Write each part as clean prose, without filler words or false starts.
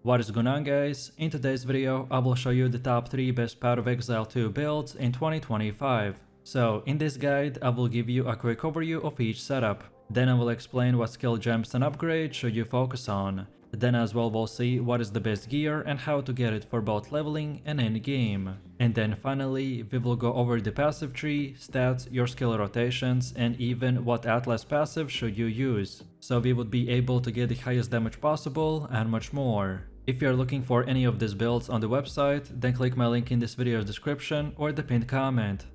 What is going on, guys? In today's video I will show you the top 3 best Path of Exile 2 builds in 2025. So in this guide I will give you a quick overview of each setup, then I will explain what skill gems and upgrades should you focus on. Then as well we'll see what is the best gear and how to get it for both leveling and endgame. And then finally we will go over the passive tree, stats, your skill rotations, and even what Atlas passive should you use, so we would be able to get the highest damage possible and much more. If you are looking for any of these builds on the website, then click my link in this video's description or the pinned comment.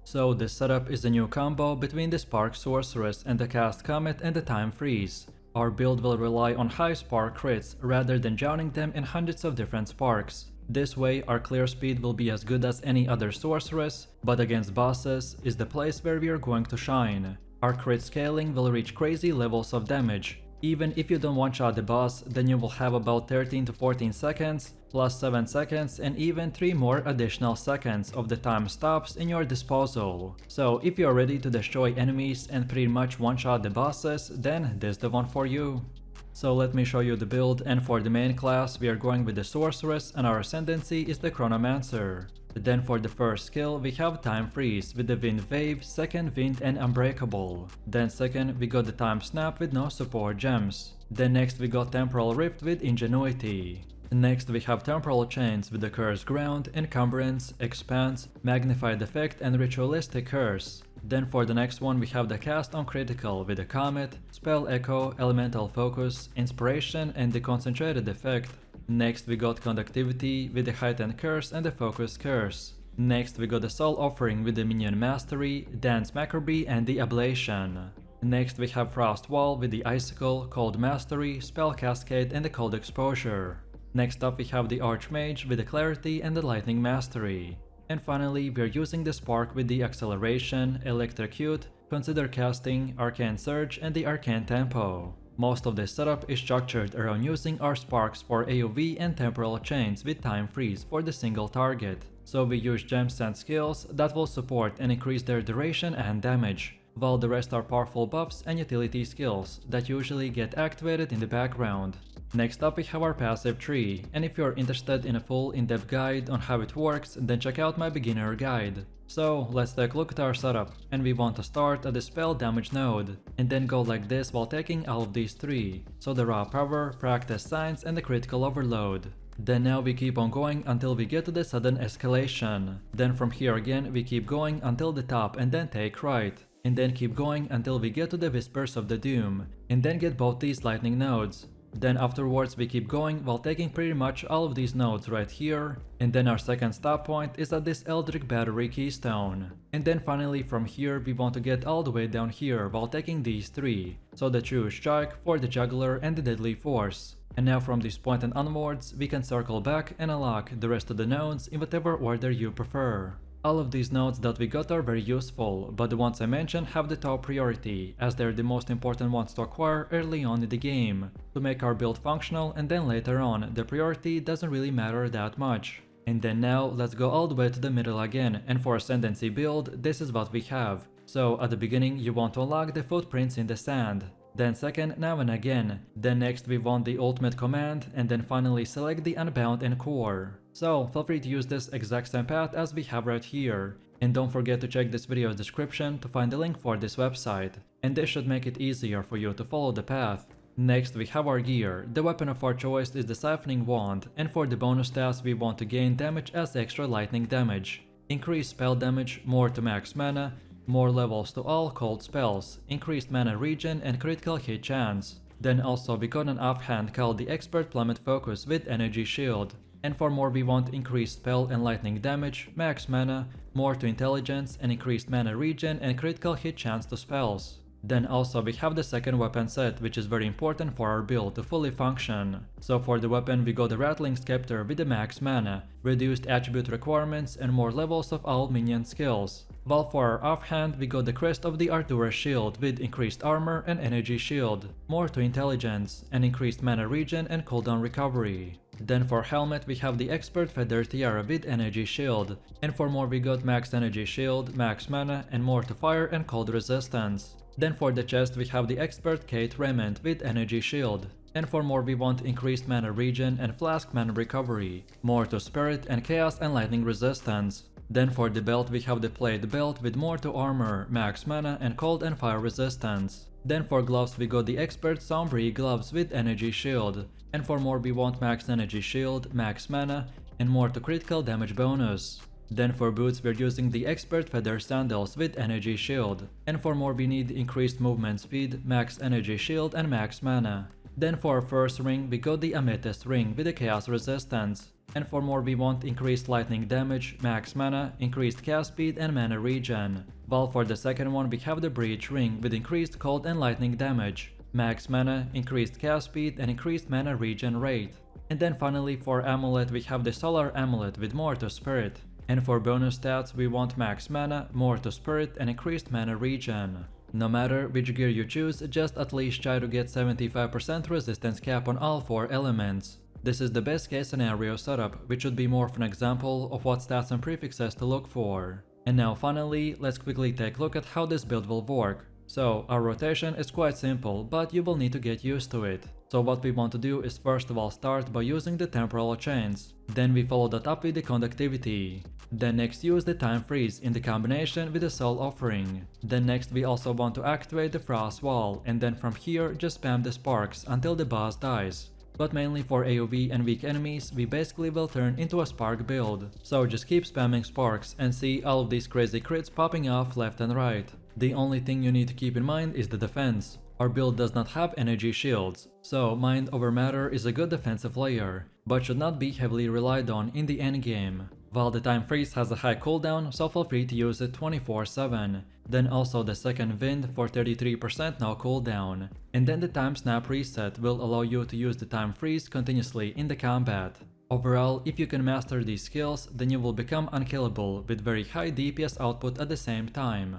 So this setup is a new combo between the Spark Sorceress and the Cast Comet and the Time Freeze. Our build will rely on high spark crits rather than drowning them in hundreds of different sparks. This way our clear speed will be as good as any other sorceress, but against bosses is the place where we are going to shine. Our crit scaling will reach crazy levels of damage. Even if you don't one-shot the boss, then you will have about 13 to 14 seconds, plus 7 seconds and even 3 more additional seconds of the time stops in your disposal. So if you're ready to destroy enemies and pretty much one-shot the bosses, then this is the one for you. So let me show you the build, and for the main class we are going with the sorceress and our ascendancy is the chronomancer. Then for the first skill we have Time Freeze with the Wind Wave, Second Wind and Unbreakable. Then second we got the Time Snap with no support gems. Then next we got Temporal Rift with Ingenuity. Next we have Temporal Chains with the Cursed Ground, Encumbrance, Expanse, Magnified Effect and Ritualistic Curse. Then for the next one we have the Cast on Critical with the Comet, Spell Echo, Elemental Focus, Inspiration and the Concentrated Effect. Next we got Conductivity with the Heightened Curse and the Focus Curse. Next we got the Soul Offering with the Minion Mastery, Dance Maccabe and the Ablation. Next we have Frost Wall with the Icicle, Cold Mastery, Spell Cascade and the Cold Exposure. Next up we have the Archmage with the Clarity and the Lightning Mastery. And finally we are using the Spark with the Acceleration, Electrocute, Consider Casting, Arcane Surge and the Arcane Tempo. Most of this setup is structured around using our sparks for AoE and temporal chains with Time Freeze for the single target. So we use gems and skills that will support and increase their duration and damage, while the rest are powerful buffs and utility skills that usually get activated in the background. Next up we have our passive tree, and if you are interested in a full in-depth guide on how it works, then check out my beginner guide. So let's take a look at our setup, and we want to start at the spell damage node, and then go like this while taking all of these 3, so the raw power, practice science and the critical overload. Then now we keep on going until we get to the sudden escalation. Then from here again we keep going until the top and then take right. And then keep going until we get to the Whispers of the Doom, and then get both these lightning nodes. Then afterwards we keep going while taking pretty much all of these nodes right here, and then our second stop point is at this Eldritch Battery Keystone. And then finally from here we want to get all the way down here while taking these 3, so the True Strike, for the Juggler and the Deadly Force. And now from this point and onwards we can circle back and unlock the rest of the nodes in whatever order you prefer. All of these nodes that we got are very useful, but the ones I mentioned have the top priority, as they're the most important ones to acquire early on in the game, to make our build functional, and then later on the priority doesn't really matter that much. And then now let's go all the way to the middle again, and for Ascendancy build this is what we have. So at the beginning you want to unlock the Footprints in the Sand. Then second, now and again. Then next we want the ultimate command, and then finally select the Unbound and Core. So feel free to use this exact same path as we have right here. And don't forget to check this video's description to find the link for this website. And this should make it easier for you to follow the path. Next we have our gear. The weapon of our choice is the Siphoning Wand, and for the bonus stats we want to gain damage as extra lightning damage, increase spell damage, more to max mana, more levels to all cold spells, increased mana regen and critical hit chance. Then also we got an offhand called the Expert Plummet Focus with Energy Shield. And for more we want increased spell and lightning damage, max mana, more to intelligence and increased mana regen and critical hit chance to spells. Then also we have the second weapon set, which is very important for our build to fully function. So for the weapon we got the Rattling Scepter with the max mana, reduced attribute requirements and more levels of all minion skills. While for our offhand we got the Crest of the Artura Shield with increased armor and energy shield, more to intelligence, and increased mana regen and cooldown recovery. Then for helmet we have the Expert Feather Tiara with energy shield, and for more we got max energy shield, max mana and more to fire and cold resistance. Then for the chest we have the Expert Kate Raiment with energy shield. And for more we want increased mana regen and flask mana recovery, more to spirit and chaos and lightning resistance. Then for the belt we have the plate belt with more to armor, max mana and cold and fire resistance. Then for gloves we got the expert Sombre gloves with energy shield. And for more we want max energy shield, max mana and more to critical damage bonus. Then for boots we're using the expert feather sandals with energy shield. And for more we need increased movement speed, max energy shield and max mana. Then for our first ring we got the amethyst ring with the chaos resistance. And for more we want increased lightning damage, max mana, increased cast speed and mana regen. While for the second one we have the breach ring with increased cold and lightning damage, max mana, increased cast speed and increased mana regen rate. And then finally for amulet we have the solar amulet with more to spirit. And for bonus stats we want max mana, more to spirit and increased mana regen. No matter which gear you choose, just at least try to get 75% resistance cap on all 4 elements. This is the best case scenario setup, which should be more of an example of what stats and prefixes to look for. And now finally, let's quickly take a look at how this build will work. So, our rotation is quite simple, but you will need to get used to it. So what we want to do is first of all start by using the temporal chains. Then we follow that up with the conductivity. Then next use the time freeze in the combination with the soul offering. Then next we also want to activate the frost wall, and then from here just spam the sparks until the boss dies. But mainly for AoE and weak enemies, we basically will turn into a spark build. So just keep spamming sparks and see all of these crazy crits popping off left and right. The only thing you need to keep in mind is the defense. Our build does not have energy shields, so mind over matter is a good defensive layer, but should not be heavily relied on in the endgame. While the time freeze has a high cooldown, so feel free to use it 24/7. Then also the second wind for 33% no cooldown. And then the time snap reset will allow you to use the time freeze continuously in the combat. Overall, if you can master these skills, then you will become unkillable with very high DPS output at the same time.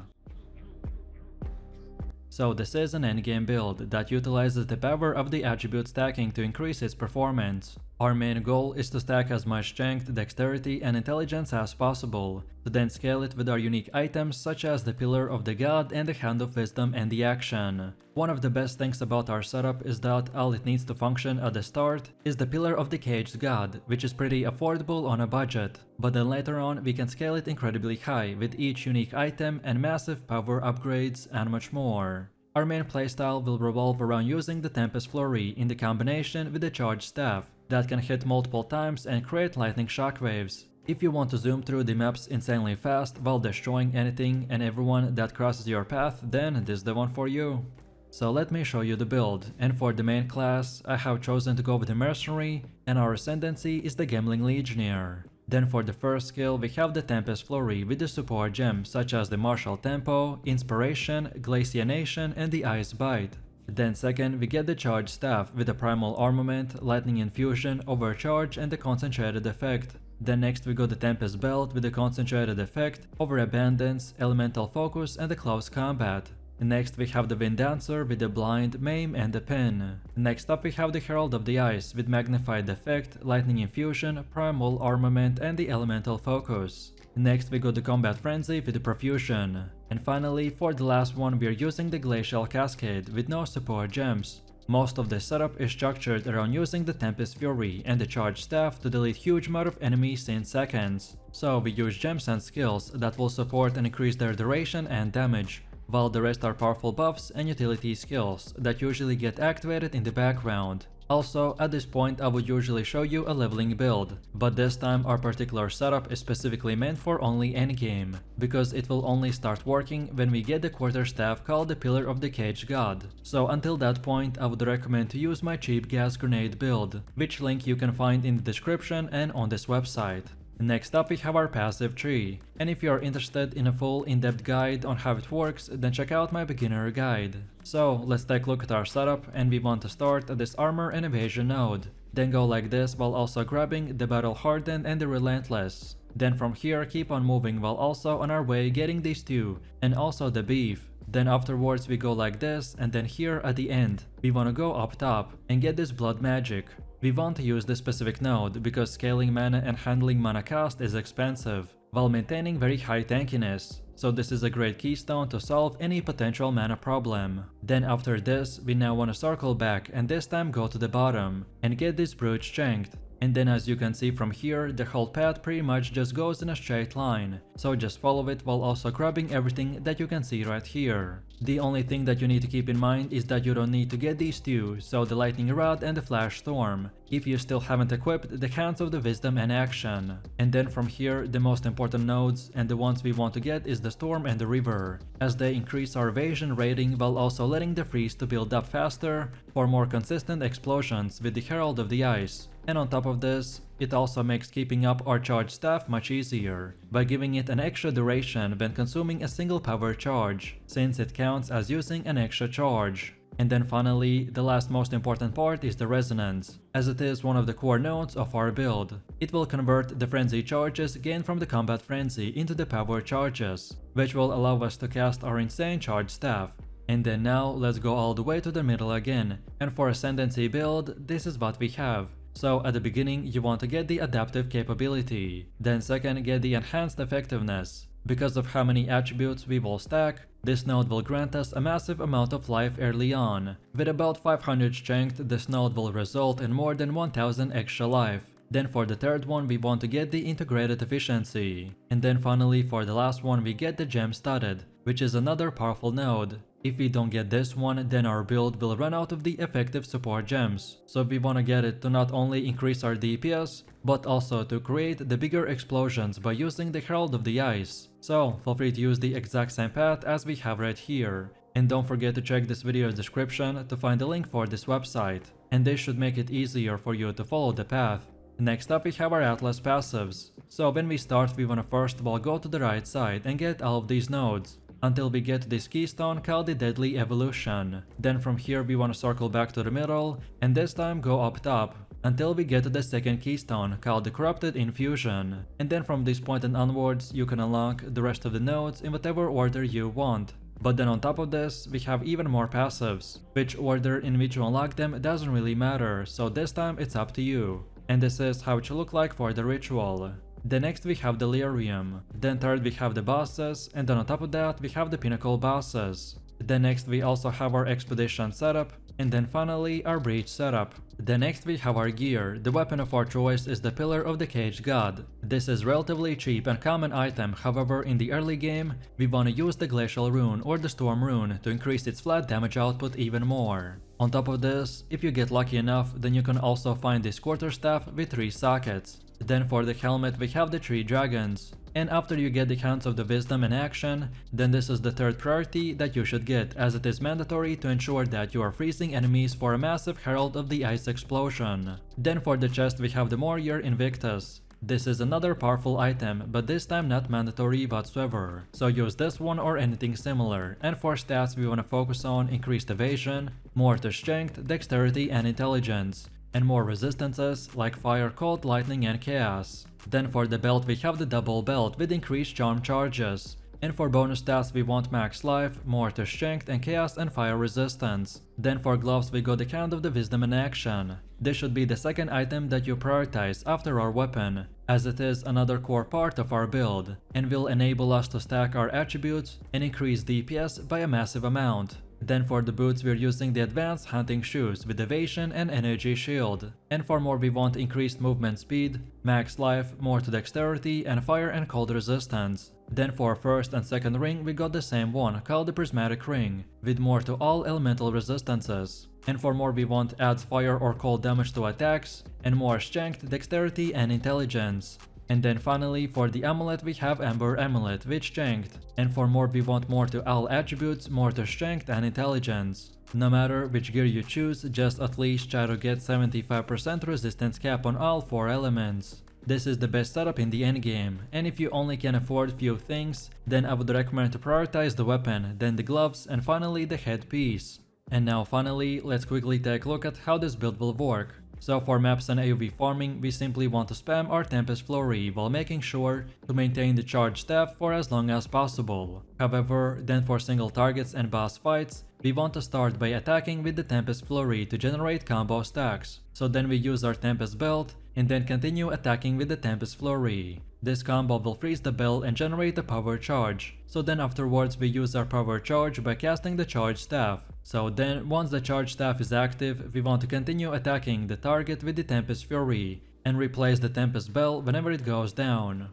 So this is an endgame build that utilizes the power of the attribute stacking to increase its performance. Our main goal is to stack as much strength, dexterity and intelligence as possible, to then scale it with our unique items such as the Pillar of the God and the Hand of Wisdom and the Action. One of the best things about our setup is that all it needs to function at the start is the Pillar of the Caged God, which is pretty affordable on a budget, but then later on we can scale it incredibly high with each unique item and massive power upgrades and much more. Our main playstyle will revolve around using the Tempest Flurry in the combination with the Charged Staff that can hit multiple times and create lightning shockwaves. If you want to zoom through the maps insanely fast while destroying anything and everyone that crosses your path, then this is the one for you. So let me show you the build, and for the main class, I have chosen to go with the mercenary, and our ascendancy is the Gambling Legionnaire. Then for the first skill we have the Tempest Flurry with the support gems such as the Martial Tempo, Inspiration, Glacianation and the Ice Bite. Then second we get the Charged Staff with the Primal Armament, Lightning Infusion, Overcharge and the Concentrated Effect. Then next we got the Tempest Belt with the Concentrated Effect, Overabundance, Elemental Focus and the Close Combat. Next we have the Wind Dancer with the Blind, Maim and the Pin. Next up we have the Herald of the Ice with Magnified Effect, Lightning Infusion, Primal Armament and the Elemental Focus. Next we got the Combat Frenzy with the Profusion. And finally for the last one we are using the Glacial Cascade with no support gems. Most of the setup is structured around using the Tempest Fury and the Charged Staff to delete huge amount of enemies in seconds. So we use gems and skills that will support and increase their duration and damage, while the rest are powerful buffs and utility skills that usually get activated in the background. Also, at this point I would usually show you a leveling build, but this time our particular setup is specifically meant for only endgame, because it will only start working when we get the quarterstaff called the Pillar of the Caged God. So until that point I would recommend to use my cheap gas grenade build, which link you can find in the description and on this website. Next up we have our passive tree, and if you are interested in a full in-depth guide on how it works, then check out my beginner guide. So let's take a look at our setup, and we want to start at this armor and evasion node. Then go like this while also grabbing the battle hardened and the relentless. Then from here keep on moving while also on our way getting these two, and also the beef. Then afterwards we go like this, and then here at the end we wanna go up top and get this blood magic. We want to use this specific node because scaling mana and handling mana cost is expensive, while maintaining very high tankiness, so this is a great keystone to solve any potential mana problem. Then after this, we now want to circle back and this time go to the bottom and get this brute strength. And then as you can see from here, the whole path pretty much just goes in a straight line, so just follow it while also grabbing everything that you can see right here. The only thing that you need to keep in mind is that you don't need to get these two, so the lightning rod and the flash storm, if you still haven't equipped the hands of the wisdom and action. And then from here, the most important nodes and the ones we want to get is the storm and the river, as they increase our evasion rating while also letting the freeze to build up faster for more consistent explosions with the herald of the ice. And on top of this, it also makes keeping up our charge staff much easier, by giving it an extra duration when consuming a single power charge, since it counts as using an extra charge. And then finally, the last most important part is the resonance, as it is one of the core nodes of our build. It will convert the frenzy charges gained from the combat frenzy into the power charges, which will allow us to cast our insane charge staff. And then now let's go all the way to the middle again, and for Ascendancy build, this is what we have. So at the beginning you want to get the adaptive capability, then second get the enhanced effectiveness. Because of how many attributes we will stack, this node will grant us a massive amount of life early on. With about 500 strength, this node will result in more than 1000 extra life. Then for the third one we want to get the integrated efficiency. And then finally for the last one we get the gem studded, which is another powerful node. If we don't get this one, then our build will run out of the effective support gems, so we wanna get it to not only increase our DPS, but also to create the bigger explosions by using the Herald of the Ice. So feel free to use the exact same path as we have right here. And don't forget to check this video's description to find the link for this website, and this should make it easier for you to follow the path. Next up we have our Atlas passives. So when we start we wanna first of all go to the right side and get all of these nodes, until we get this keystone called the Deadly Evolution. Then from here we want to circle back to the middle, and this time go up top, until we get to the second keystone called the Corrupted Infusion. And then from this point and onwards you can unlock the rest of the nodes in whatever order you want. But then on top of this, we have even more passives. Which order in which you unlock them doesn't really matter, so this time it's up to you. And this is how it should look like for the ritual. Then next we have Delirium, then third we have the bosses, and then on top of that we have the pinnacle bosses. Then next we also have our expedition setup, and then finally our breach setup. Then next we have our gear. The weapon of our choice is the Pillar of the Cage God. This is relatively cheap and common item, however in the early game we wanna use the Glacial Rune or the Storm Rune to increase its flat damage output even more. On top of this, if you get lucky enough, then you can also find this quarterstaff with 3 sockets. Then for the helmet we have the 3 dragons. And after you get the Hands of the Wisdom in action, then this is the third priority that you should get, as it is mandatory to ensure that you are freezing enemies for a massive Herald of the Ice explosion. Then for the chest we have the Warrior Invictus. This is another powerful item, but this time not mandatory whatsoever, so use this one or anything similar. And for stats we wanna focus on increased evasion, more to strength, dexterity and intelligence, and more resistances like fire, cold, lightning and chaos. Then for the belt we have the double belt with increased charm charges. And for bonus stats we want max life, more to strength and chaos and fire resistance. Then for gloves we got the Hand of the Wisdom in action. This should be the second item that you prioritize after our weapon, as it is another core part of our build, and will enable us to stack our attributes and increase DPS by a massive amount. Then for the boots we're using the advanced hunting shoes with evasion and energy shield. And for more we want increased movement speed, max life, more to dexterity and fire and cold resistance. Then for first and second ring we got the same one called the Prismatic Ring, with more to all elemental resistances. And for more we want adds fire or cold damage to attacks, and more strength, dexterity and intelligence. And then finally for the amulet we have Amber Amulet with strength. And for more we want more to all attributes, more to strength and intelligence. No matter which gear you choose, just at least try to get 75% resistance cap on all 4 elements. This is the best setup in the endgame, and if you only can afford few things, then I would recommend to prioritize the weapon, then the gloves and finally the headpiece. And now finally, let's quickly take a look at how this build will work. So for maps and AoV farming, we simply want to spam our Tempest Flurry while making sure to maintain the charge staff for as long as possible. However, then for single targets and boss fights, we want to start by attacking with the Tempest Flurry to generate combo stacks. So then we use our Tempest Belt and then continue attacking with the Tempest Flurry. This combo will freeze the bell and generate a power charge. So then afterwards we use our power charge by casting the charge staff. So then once the charge staff is active, we want to continue attacking the target with the Tempest Fury and replace the Tempest Bell whenever it goes down.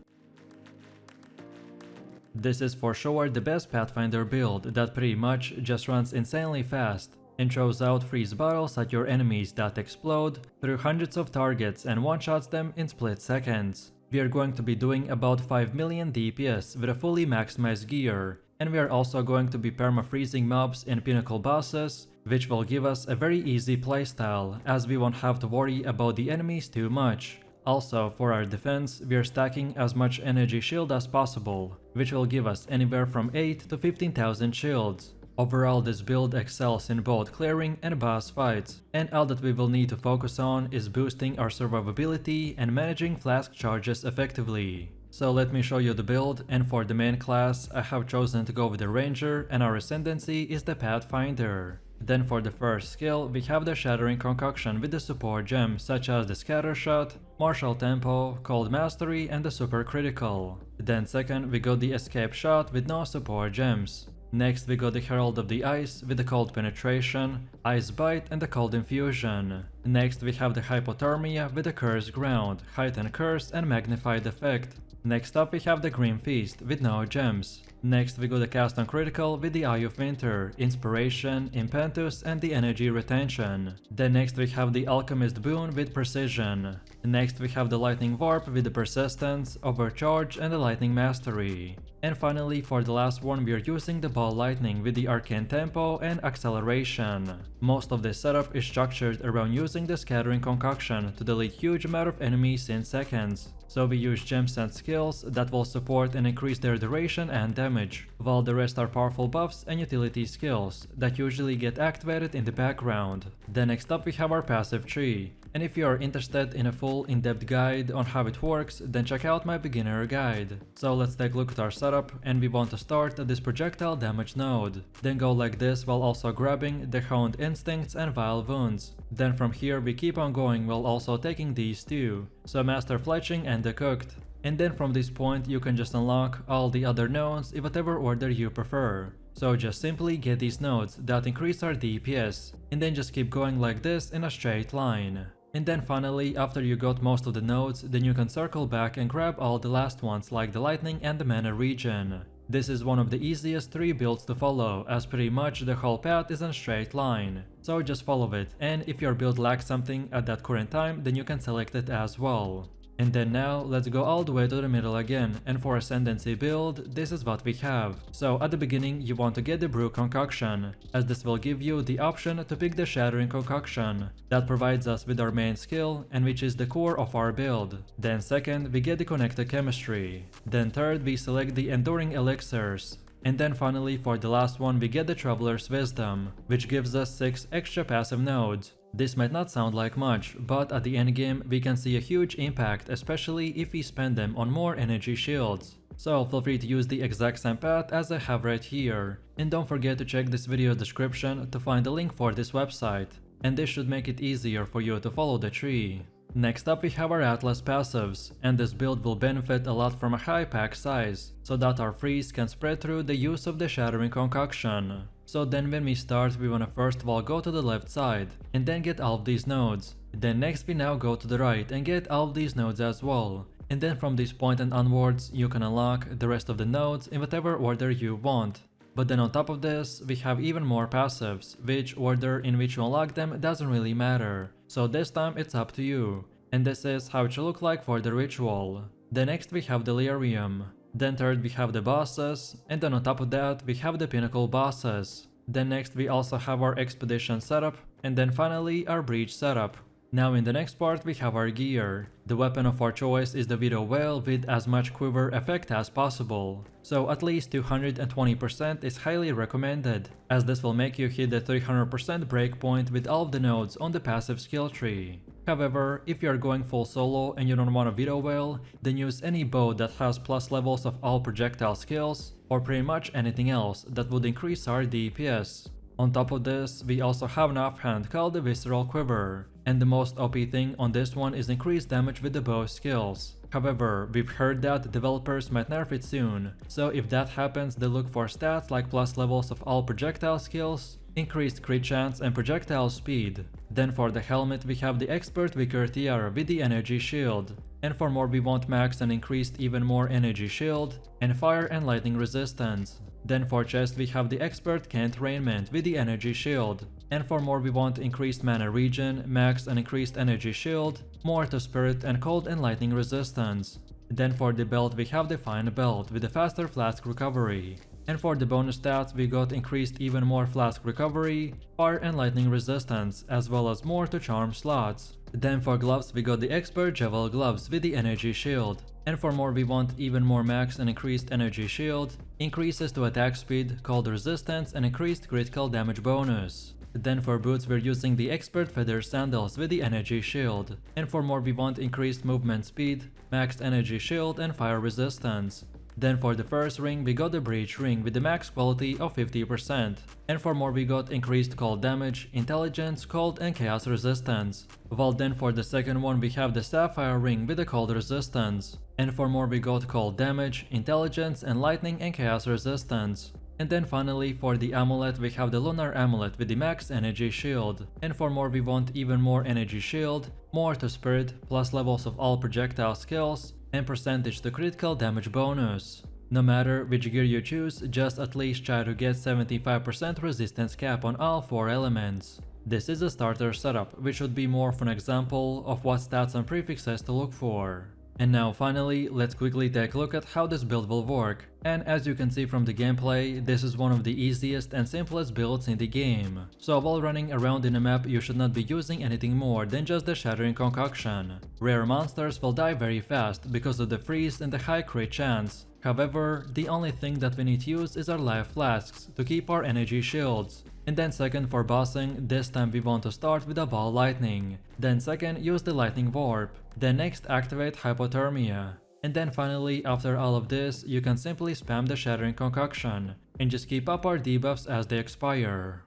This is for sure the best Pathfinder build that pretty much just runs insanely fast and throws out freeze bottles at your enemies that explode through hundreds of targets and one-shots them in split seconds. We are going to be doing about 5 million DPS with a fully maximized gear, and we are also going to be perma-freezing mobs and pinnacle bosses, which will give us a very easy playstyle as we won't have to worry about the enemies too much. Also, for our defense, we are stacking as much energy shield as possible, which will give us anywhere from 8 to 15,000 shields. Overall, this build excels in both clearing and boss fights, and all that we will need to focus on is boosting our survivability and managing flask charges effectively. So let me show you the build, and for the main class, I have chosen to go with the Ranger and our ascendancy is the Pathfinder. Then for the first skill, we have the Shattering Concoction with the support gems such as the Scatter Shot, Martial Tempo, Cold Mastery and the Super Critical. Then second, we got the Escape Shot with no support gems. Next we got the Herald of the Ice with the Cold Penetration, Ice Bite and the Cold Infusion. Next we have the Hypothermia with the Cursed Ground, Heightened Curse and Magnified Effect. Next up we have the Grim Feast with no gems. Next we got the Cast on Critical with the Eye of Winter, Inspiration, Impetus and the Energy Retention. Then next we have the Alchemist Boon with Precision. Next we have the Lightning Warp with the Persistence, Overcharge and the Lightning Mastery. And finally, for the last one, we are using the Ball Lightning with the Arcane Tempo and Acceleration. Most of this setup is structured around using the Scattering Concoction to delete huge amount of enemies in seconds. So we use gems and skills that will support and increase their duration and damage, while the rest are powerful buffs and utility skills that usually get activated in the background. Then next up we have our passive tree. And if you are interested in a full in-depth guide on how it works, then check out my beginner guide. So let's take a look at our setup, and we want to start at this projectile damage node. Then go like this while also grabbing the Honed Instincts and Vile Wounds. Then from here we keep on going while also taking these two, so Master Fletching and the Cooked. And then from this point you can just unlock all the other nodes in whatever order you prefer. So just simply get these nodes that increase our DPS, and then just keep going like this in a straight line. And then finally, after you got most of the nodes, then you can circle back and grab all the last ones like the lightning and the mana regen. This is one of the easiest 3 builds to follow, as pretty much the whole path is in a straight line. So just follow it, and if your build lacks something at that current time, then you can select it as well. And then now, let's go all the way to the middle again, and for Ascendancy build, this is what we have. So at the beginning, you want to get the Brew Concoction, as this will give you the option to pick the Shattering Concoction. That provides us with our main skill, and which is the core of our build. Then second, we get the Connected Chemistry. Then third, we select the Enduring Elixirs. And then finally, for the last one, we get the Traveler's Wisdom, which gives us 6 extra passive nodes. This might not sound like much, but at the endgame we can see a huge impact, especially if we spend them on more energy shields. So feel free to use the exact same path as I have right here. And don't forget to check this video description to find a link for this website. And this should make it easier for you to follow the tree. Next up we have our Atlas passives, and this build will benefit a lot from a high pack size, so that our freeze can spread through the use of the Shattering Concoction. So then when we start, we wanna first of all go to the left side, and then get all of these nodes. Then next we now go to the right and get all of these nodes as well. And then from this point and onwards, you can unlock the rest of the nodes in whatever order you want. But then on top of this, we have even more passives, which order in which you unlock them doesn't really matter. So this time it's up to you. And this is how it should look like for the ritual. Then next we have Delirium. Then third we have the bosses, and then on top of that we have the pinnacle bosses. Then next we also have our expedition setup, and then finally our breach setup. Now in the next part we have our gear. The weapon of our choice is the Widow Whale with as much quiver effect as possible. So at least 220% is highly recommended, as this will make you hit the 300% breakpoint with all of the nodes on the passive skill tree. However, if you are going full solo and you don't want a veto whale, then use any bow that has plus levels of all projectile skills, or pretty much anything else that would increase our DPS. On top of this, we also have an offhand called the Visceral Quiver, and the most OP thing on this one is increased damage with the bow skills. However, we've heard that developers might nerf it soon, so if that happens they look for stats like plus levels of all projectile skills, increased crit chance and projectile speed. Then for the helmet we have the Expert Vicar Tiara with the energy shield, and for more we want max and increased even more energy shield, and fire and lightning resistance. Then for chest we have the Expert Cant Raiment with the energy shield, and for more we want increased mana regen, max and increased energy shield, more to spirit and cold and lightning resistance. Then for the belt we have the Fine Belt with the faster flask recovery. And for the bonus stats we got increased even more flask recovery, fire and lightning resistance, as well as more to charm slots. Then for gloves we got the Expert Javel Gloves with the energy shield. And for more we want even more max and increased energy shield, increases to attack speed, cold resistance and increased critical damage bonus. Then for boots we're using the Expert Feather Sandals with the energy shield. And for more we want increased movement speed, maxed energy shield and fire resistance. Then for the first ring we got the Breach Ring with the max quality of 50%, and for more we got increased cold damage, intelligence, cold and chaos resistance. While then for the second one we have the Sapphire Ring with the cold resistance, and for more we got cold damage, intelligence and lightning and chaos resistance. And then finally for the amulet we have the Lunar Amulet with the max energy shield, and for more we want even more energy shield, more to spirit, plus levels of all projectile skills, and percentage to critical damage bonus. No matter which gear you choose, just at least try to get 75% resistance cap on all 4 elements. This is a starter setup, which should be more of an example of what stats and prefixes to look for. And now finally, let's quickly take a look at how this build will work. And as you can see from the gameplay, this is one of the easiest and simplest builds in the game. So while running around in a map, you should not be using anything more than just the Shattering Concoction. Rare monsters will die very fast because of the freeze and the high crit chance. However, the only thing that we need to use is our life flasks to keep our energy shields. And then second for bossing, this time we want to start with a ball lightning. Then second use the lightning warp. Then next activate hypothermia. And then finally after all of this you can simply spam the Shattering Concoction and just keep up our debuffs as they expire.